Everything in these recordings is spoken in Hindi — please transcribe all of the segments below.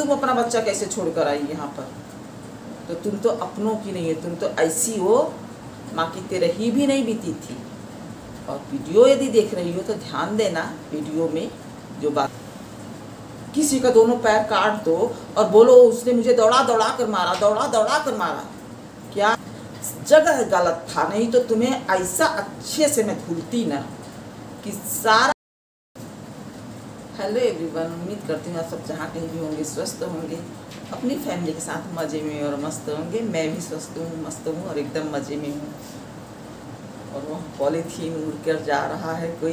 तुम अपना बच्चा कैसे छोड़ कर आई यहाँ पर? तो तुम तो अपनों की नहीं है, तुम तो ऐसी हो माँ की तेरह ही भी नहीं बीती थी। और वीडियो यदि देख रही हो तो ध्यान देना, वीडियो में जो बात, किसी का दोनों पैर काट दो और बोलो उसने मुझे दौड़ा दौड़ा कर मारा, दौड़ा दौड़ा कर मारा। क्या जगह गलत था? नहीं तो तुम्हें ऐसा अच्छे से मैं धुलती ना कि सारा। हेलो एवरीवन, उम्मीद करती हूँ आप सब जहाँ कहीं भी होंगे स्वस्थ होंगे, अपनी फैमिली के साथ मज़े में और मस्त होंगे। मैं भी स्वस्थ हूँ, मस्त हूँ और एकदम मज़े में हूँ। और वह पॉलीथीन उड़ कर जा रहा है, कोई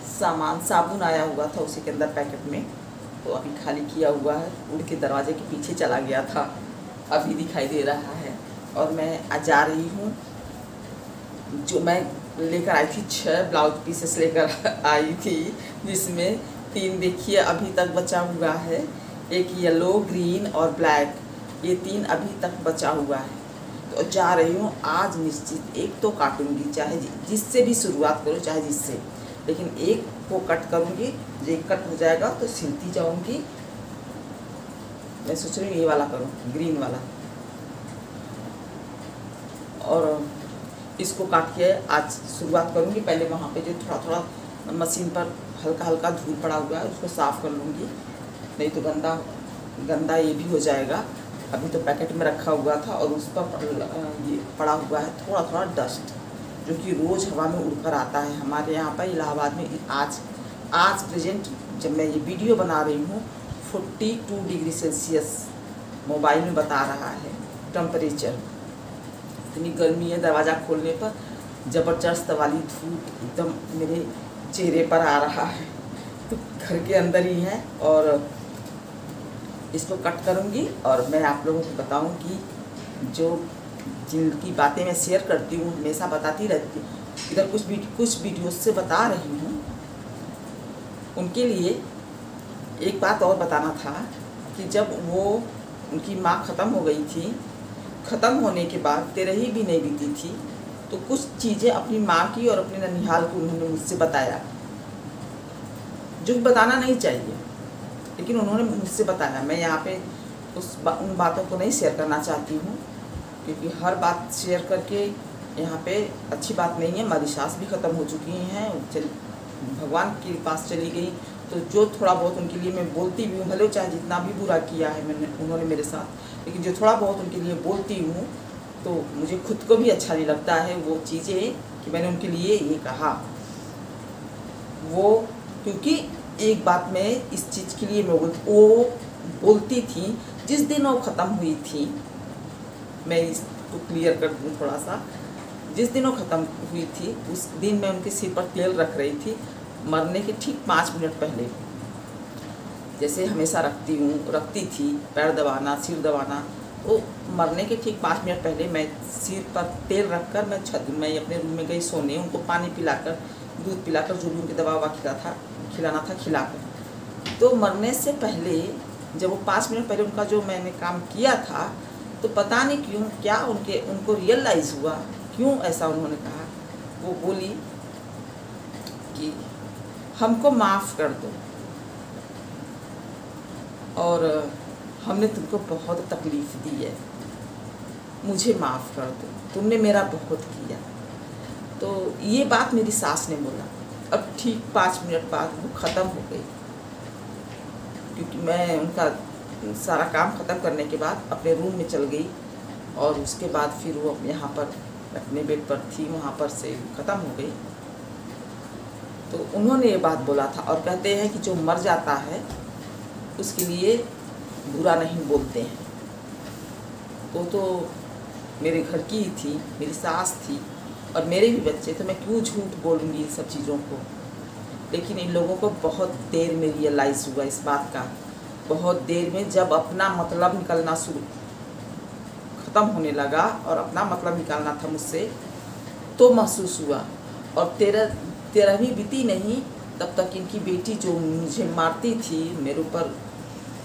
सामान साबुन आया हुआ था उसी के अंदर पैकेट में, तो अभी खाली किया हुआ है, उड़ के दरवाजे के पीछे चला गया था, अभी दिखाई दे रहा है। और मैं आज जा रही हूँ, जो मैं लेकर आई थी 6 ब्लाउज पीसेस लेकर आई थी, जिसमें 3 देखिए अभी तक बचा हुआ है, एक येलो, ग्रीन और ब्लैक, ये 3 अभी तक बचा हुआ है। तो जा रही हूँ आज निश्चित एक तो काटूंगी, चाहे जिससे भी शुरुआत करूँ, चाहे जिससे, लेकिन एक को कट करूँगी। जो एक कट हो जाएगा तो सिलती जाऊँगी। मैं सोच रही हूँ ये वाला करूँ, ग्रीन वाला, और इसको काट के आज शुरुआत करूँगी। पहले वहाँ पे जो थोड़ा थोड़ा मशीन पर हल्का हल्का धूल पड़ा हुआ है उसको साफ़ कर लूँगी, नहीं तो गंदा ये भी हो जाएगा। अभी तो पैकेट में रखा हुआ था और उस पर ये पड़ा हुआ है थोड़ा थोड़ा डस्ट, जो कि रोज़ हवा में उड़कर आता है हमारे यहाँ पर इलाहाबाद में। आज प्रेजेंट जब मैं ये वीडियो बना रही हूँ 42 डिग्री सेल्सियस मोबाइल में बता रहा है टेम्परेचर। इतनी गर्मी है, दरवाज़ा खोलने पर ज़बरदस्त वाली धूप एकदम मेरे चेहरे पर आ रहा है। तो घर के अंदर ही है और इसको कट करूँगी। और मैं आप लोगों को बताऊँ कि जो जिनकी बातें मैं शेयर करती हूँ, हमेशा बताती रहती हूँ, इधर कुछ वीडियोस से बता रही हूँ, उनके लिए एक बात और बताना था कि जब वो उनकी माँ ख़त्म हो गई थी, ख़त्म होने के बाद 13 ही भी नहीं बीती थी, तो कुछ चीज़ें अपनी माँ की और अपने ननिहाल को उन्होंने मुझसे बताया, जो बताना नहीं चाहिए, लेकिन उन्होंने मुझसे बताया। मैं यहाँ पे उन बातों को नहीं शेयर करना चाहती हूँ, क्योंकि हर बात शेयर करके यहाँ पे अच्छी बात नहीं है। हमारी सास भी ख़त्म हो चुकी हैं, भगवान के पास चली गई, तो जो थोड़ा बहुत उनके लिए मैं बोलती भी हूँ, भले चाहे जितना भी बुरा किया है उन्होंने मेरे साथ, लेकिन जो थोड़ा बहुत उनके लिए बोलती हूँ तो मुझे खुद को भी अच्छा नहीं लगता है वो चीज़ें कि मैंने उनके लिए ये कहा। वो क्योंकि एक बात मैं इस चीज़ के लिए मैं वो बोलती थी जिस दिन वो ख़त्म हुई थी, मैं इसको क्लियर कर दूँ थोड़ा सा, जिस दिन वो ख़त्म हुई थी उस दिन मैं उनके सिर पर तेल रख रही थी, मरने के ठीक 5 मिनट पहले, जैसे हमेशा रखती थी पैर दबाना, सिर दबाना, तो मरने के ठीक 5 मिनट पहले मैं सिर पर तेल रखकर मैं अपने रूम में गई सोने, उनको पानी पिलाकर, दूध पिलाकर, जो भी उनकी दवा ववा खिलाना था खिलाकर। तो मरने से पहले जब वो 5 मिनट पहले उनका जो मैंने काम किया था, तो पता नहीं क्यों क्या उनको रियलाइज़ हुआ, क्यों ऐसा उन्होंने कहा। वो बोली कि हमको माफ़ कर दो, और हमने तुमको बहुत तकलीफ़ दी है, मुझे माफ़ कर दो, तुमने मेरा बहुत किया। तो ये बात मेरी सास ने बोला। अब ठीक 5 मिनट बाद वो ख़त्म हो गई, क्योंकि मैं उनका सारा काम ख़त्म करने के बाद अपने रूम में चल गई, और उसके बाद फिर वो यहाँ पर अपने बेड पर थी, वहाँ पर से ख़त्म हो गई। तो उन्होंने ये बात बोला था, और कहते हैं कि जो मर जाता है उसके लिए बुरा नहीं बोलते हैं। तो मेरे घर की ही थी, मेरी सास थी और मेरे भी बच्चे, तो मैं क्यों झूठ बोलूँगी इन सब चीज़ों को। लेकिन इन लोगों को बहुत देर में रियलाइज़ हुआ इस बात का, बहुत देर में, जब अपना मतलब निकलना ख़त्म होने लगा और अपना मतलब निकालना था मुझसे, तो महसूस हुआ। और 13वीं बीती नहीं तब तक इनकी बेटी जो मुझे मारती थी, मेरे ऊपर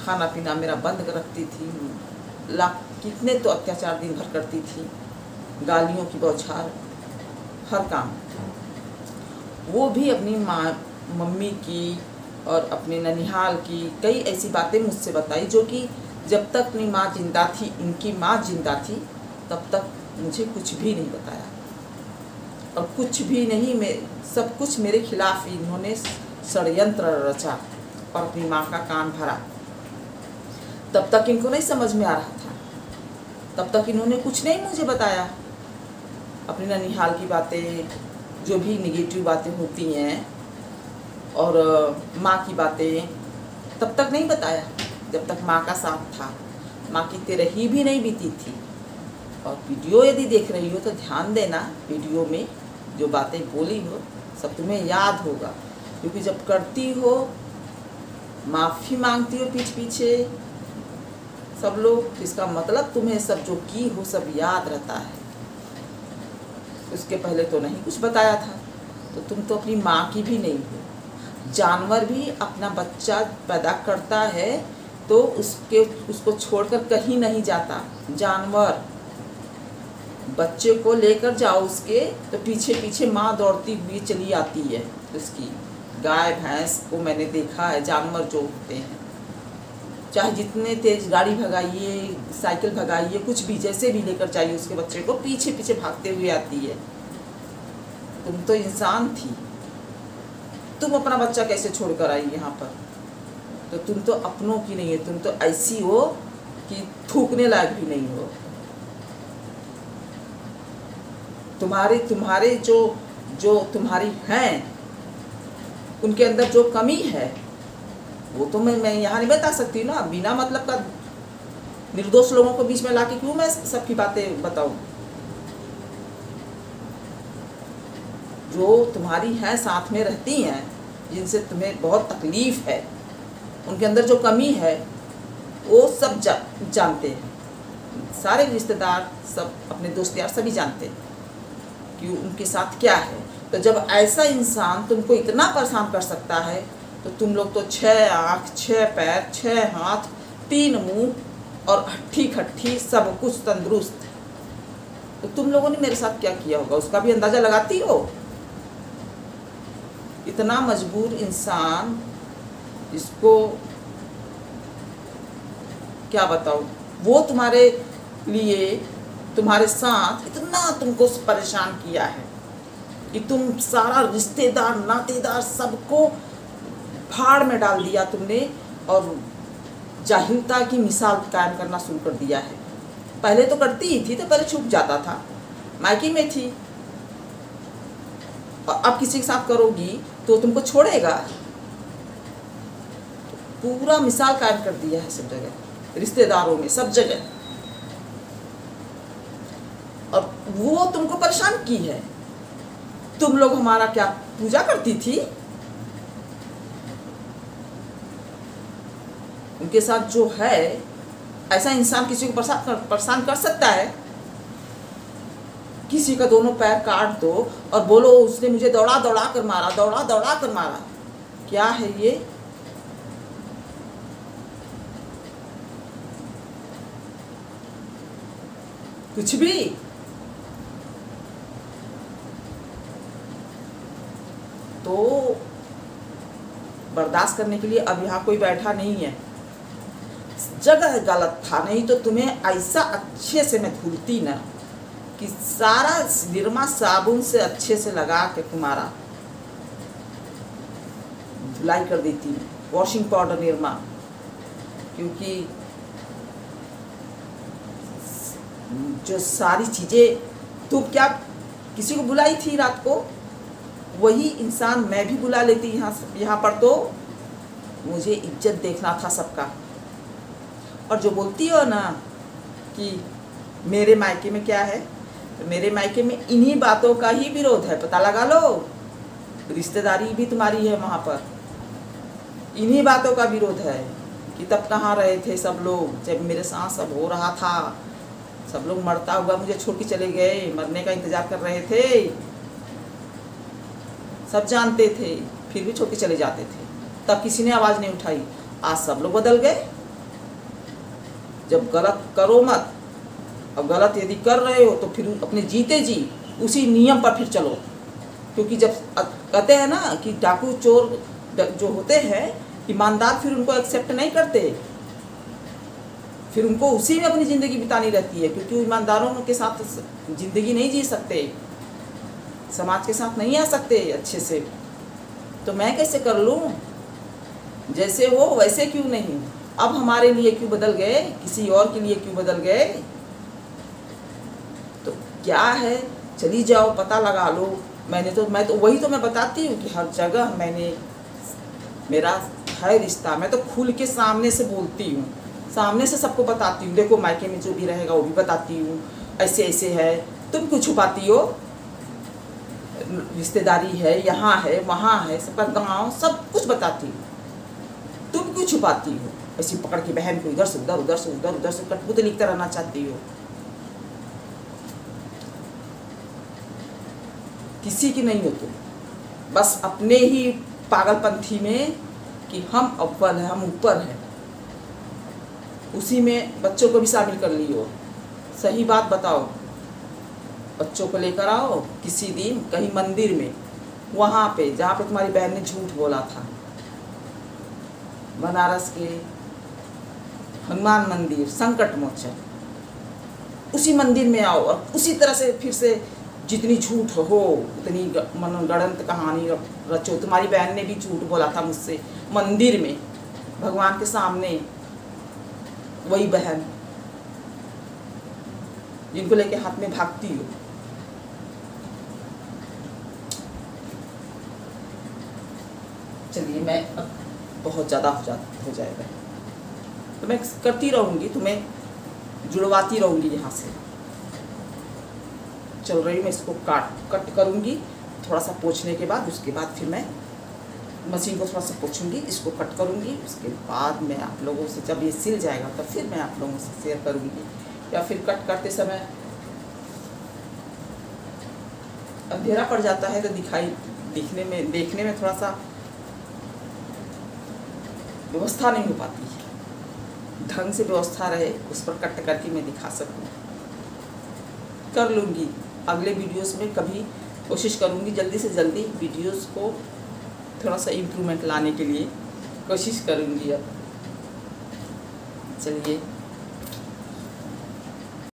खाना पीना मेरा बंद रखती थी, कितने तो अत्याचार दिन भर करती थी, गालियों की बौछार, हर काम, वो भी अपनी मम्मी की और अपने ननिहाल की कई ऐसी बातें मुझसे बताई जो कि जब तक अपनी माँ जिंदा थी, इनकी माँ जिंदा थी, तब तक मुझे कुछ भी नहीं बताया। और कुछ भी नहीं, सब कुछ मेरे खिलाफ इन्होंने षड्यंत्र रचा और अपनी माँ का कान भरा। तब तक इनको नहीं समझ में आ रहा था, तब तक इन्होंने कुछ नहीं मुझे बताया। अपनी ननिहाल की बातें, जो भी निगेटिव बातें होती हैं, और माँ की बातें तब तक नहीं बताया जब तक माँ का साथ था। माँ की तिरही भी नहीं बीती थी। और वीडियो यदि देख रही हो तो ध्यान देना, वीडियो में जो बातें बोली हो सब तुम्हें याद होगा, क्योंकि जब करती हो, माफ़ी मांगती हो पीछे पीछे सब लोग, इसका मतलब तुम्हें सब जो की हो सब याद रहता है। उसके पहले तो नहीं कुछ बताया था। तो तुम तो अपनी माँ की भी नहीं हो। जानवर भी अपना बच्चा पैदा करता है तो उसको छोड़कर कहीं नहीं जाता। जानवर बच्चे को लेकर जाओ उसके, तो पीछे पीछे माँ दौड़ती हुई चली आती है उसकी। गाय भैंस को मैंने देखा है, जानवर जो होते हैं, चाहे जितने तेज गाड़ी भगाइए, साइकिल भगाइए, कुछ भी जैसे भी लेकर जाइए, उसके बच्चे को पीछे पीछे भागते हुए आती है। तुम तो इंसान थी, तुम अपना बच्चा कैसे छोड़कर आई यहाँ पर? तो तुम तो अपनों की नहीं है, तुम तो ऐसी हो कि थूकने लायक भी नहीं हो। तुम्हारे जो तुम्हारी हैं, उनके अंदर जो कमी है वो तो मैं यहाँ नहीं बता सकती ना। बिना मतलब का निर्दोष लोगों को बीच में लाके क्यों मैं सबकी बातें बताऊं? जो तुम्हारी हैं, साथ में रहती हैं, जिनसे तुम्हें बहुत तकलीफ है, उनके अंदर जो कमी है वो सब जानते हैं। सारे रिश्तेदार, सब अपने दोस्त यार सभी जानते हैं कि उनके साथ क्या है। तो जब ऐसा इंसान तुमको इतना परेशान कर सकता है, तो तुम लोग तो 6 आँख, 6 पैर, 6 हाथ, 3 मुंह और हट्ठी खट्ठी सब कुछ तंदुरुस्त, तो तुम लोगों ने मेरे साथ क्या किया होगा उसका भी अंदाजा लगाती हो। इतना मजबूर इंसान, इसको क्या बताऊं, वो तुम्हारे लिए, तुम्हारे साथ इतना तुमको परेशान किया है कि तुम सारा रिश्तेदार, नातेदार सबको फाड़ में डाल दिया तुमने, और जाहिलता की मिसाल कायम करना शुरू कर दिया है। पहले तो करती ही थी, तो पहले छुप जाता था, मायके में थी, और अब किसी के साथ करोगी तो तुमको छोड़ेगा। पूरा मिसाल कायम कर दिया है सब जगह, रिश्तेदारों में, सब जगह। और वो तुमको परेशान की है। तुम लोग हमारा क्या पूजा करती थी? उनके साथ जो है, ऐसा इंसान किसी को परेशान कर सकता है? किसी का दोनों पैर काट दो और बोलो उसने मुझे दौड़ा दौड़ा कर मारा, दौड़ा दौड़ा कर मारा। क्या है ये? कुछ भी। तो बर्दाश्त करने के लिए अब यहाँ कोई बैठा नहीं है। जगह गलत था, नहीं तो तुम्हें ऐसा अच्छे से मैं धुलती ना कि सारा निरमा साबुन से अच्छे से लगा के तुम्हारा धुलाई कर देती हूँ, वॉशिंग पाउडर निरमा। क्योंकि जो सारी चीज़ें, तुम क्या किसी को बुलाई थी रात को, वही इंसान मैं भी बुला लेती यहाँ पर। तो मुझे इज्जत देखना था सबका। और जो बोलती हो ना कि मेरे मायके में क्या है, तो मेरे मायके में इन्हीं बातों का ही विरोध है, पता लगा लो। रिश्तेदारी भी तुम्हारी है वहाँ पर, इन्हीं बातों का विरोध है कि तब कहाँ रहे थे सब लोग जब मेरे साथ सब हो रहा था। सब लोग मरता हुआ मुझे छोड़ के चले गए, मरने का इंतजार कर रहे थे, सब जानते थे, फिर भी छोड़ के चले जाते थे। तब किसी ने आवाज़ नहीं उठाई। आज सब लोग बदल गए। जब गलत करो मत, और गलत यदि कर रहे हो तो फिर अपने जीते जी उसी नियम पर फिर चलो। क्योंकि जब कहते हैं ना कि डाकू चोर जो होते हैं ईमानदार फिर उनको एक्सेप्ट नहीं करते, फिर उनको उसी में अपनी ज़िंदगी बितानी रहती है, क्योंकि ईमानदारों के साथ ज़िंदगी नहीं जी सकते, समाज के साथ नहीं आ सकते अच्छे से। तो मैं कैसे कर लूँ? जैसे हो वैसे क्यों नहीं? अब हमारे लिए क्यों बदल गए, किसी और के लिए क्यों बदल गए? तो क्या है, चली जाओ पता लगा लो। मैं तो वही तो मैं बताती हूँ कि हर जगह मेरा है रिश्ता। मैं तो खुल के सामने से बोलती हूँ, सामने से सबको बताती हूँ। देखो मायके में जो भी रहेगा वो भी बताती हूँ, ऐसे ऐसे है। तुम क्यों छुपाती हो? रिश्तेदारी है, यहाँ है, वहाँ है, सबका गाँव सब कुछ बताती हूँ। तुम क्यों छुपाती हो? ऐसी पकड़ के बहन को इधर से उधर, उधर से उधर, उधर से कठपुतली लिखते रहना चाहती हो। किसी की नहीं हो तुम, बस अपने ही पागलपंथी में कि हम अव्वल हैं, हम ऊपर हैं, उसी में बच्चों को भी शामिल कर लियो। सही बात बताओ, बच्चों को लेकर आओ किसी दिन कहीं मंदिर में, वहाँ पे जहाँ पे तुम्हारी बहन ने झूठ बोला था, बनारस के हनुमान मंदिर संकट मोचन, उसी मंदिर में आओ और उसी तरह से फिर से जितनी झूठ हो उतनी मनगढ़ंत कहानी रचो। तुम्हारी बहन ने भी झूठ बोला था मुझसे मंदिर में, भगवान के सामने। वही बहन जिनको लेके हाथ में भागती हो। चलिए, मैं अब बहुत ज़्यादा हो जाएगा, तो मैं करती रहूँगी, तुम्हें जुड़वाती रहूँगी। यहाँ से चल रही मैं इसको कट करूँगी थोड़ा सा पोंछने के बाद। उसके बाद फिर मैं मशीन को थोड़ा सा पोंछूंगी, इसको कट करूँगी। उसके बाद मैं आप लोगों से, जब ये सिल जाएगा तब फिर मैं आप लोगों से शेयर करूँगी, या फिर कट करते समय अंधेरा पड़ जाता है तो देखने में थोड़ा सा व्यवस्था नहीं हो पाती है। ढंग से व्यवस्था रहे, उस पर कट करके मैं दिखा सकूँ, कर लूँगी। अगले वीडियोस में कभी कोशिश करूँगी जल्दी से जल्दी वीडियोस को थोड़ा सा इम्प्रूवमेंट लाने के लिए कोशिश करूँगी। अब चलिए।